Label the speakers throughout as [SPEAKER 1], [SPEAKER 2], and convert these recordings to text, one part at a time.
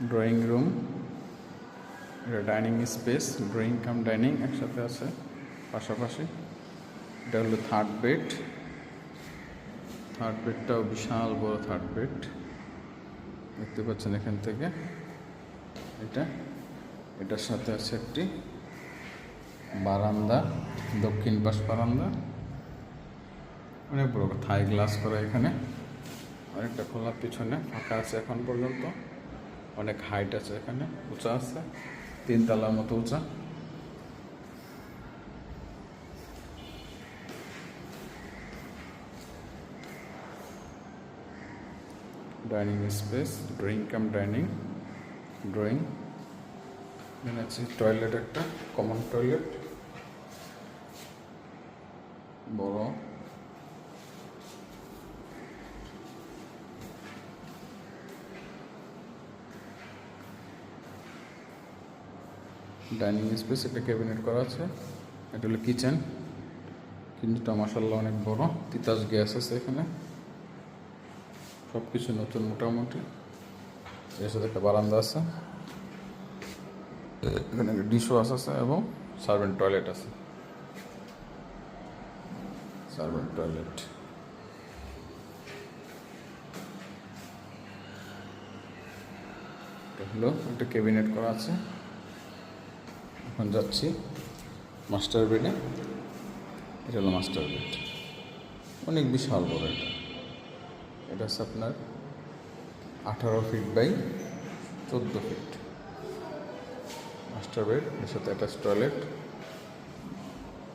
[SPEAKER 1] Drawing room, এটা dining space, drawing cum dining একসাথে আছে পাশাপাশি। এটা হলো থার্ড বেড। থার্ড বেডটাও বিশাল বড় থার্ড বেড, দেখতে পাচ্ছেন এখান থেকে। এটার সাথে আছে একটি বারান্দা, দক্ষিণ পাশ বারান্দা, অনেক বড় থাই গ্লাস করা। এখানে অনেকটা খোলা, পিছনে ফাঁকা আছে এখন পর্যন্ত। অনেক হাইট আছে, এখানে উঁচা আছে, 3 তলার মতো উঁচা। Dining space, drawing cum dining, drawing. এখানে আছে টয়লেট, একটা কমন টয়লেট বড়। ডাইনিং স্পেস, একটা ক্যাবিনেট করা আছে। এটা হলো কিচেন। কিচেনটা মাশাআল্লাহ অনেক বড়, তিতাস গ্যাস আছে এখানে, সব কিছু নতুন মোটামুটি। এর সাথে একটা বারান্দা আছে, এখানে ডিশ ওয়াশ আছে এবং সার্ভেন্ট টয়লেট আছে। Servant toilet. এটা হলো একটা ক্যাবিনেট করা আছে। এখন যাচ্ছি মাস্টার বেডে। এটা হলো মাস্টার বেড, অনেক বিশাল বড়। এটা হচ্ছে আপনার 18 feet by 14 feet master bed. এর সাথে অ্যাটাচ টয়লেট।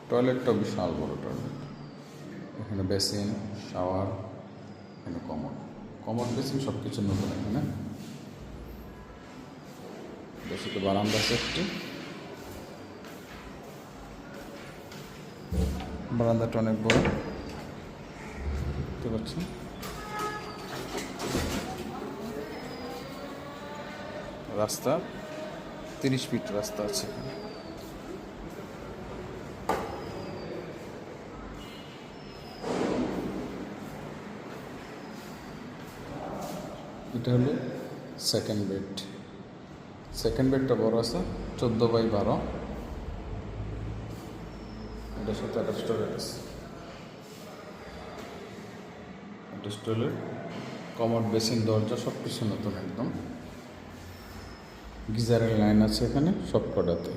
[SPEAKER 1] টয়লেটটাও বিশাল বড় টয়লেট। এখানে বেসিন, শাওয়ার, এখানে কমোড বেসিন, সব কিছু নতুন এখানে। এর সাথে বারান্দা আছে একটি। বারান্দাটা অনেক বড়, দেখতে পাচ্ছেন। রাস্তা 30 ফিট রাস্তা আছে এখানে। এটা হলো সেকেন্ড বেড। সেকেন্ড বেডটা বড় আছে, 14 বাই 12। এটার সাথে অ্যাটাচ টয়লেট আছে। অ্যাটাচ টয়লেট, কমোড বেসিন, দরজা সব কিছু নতুন একদম। গিজারের লাইন আছে এখানে সব কটাতে।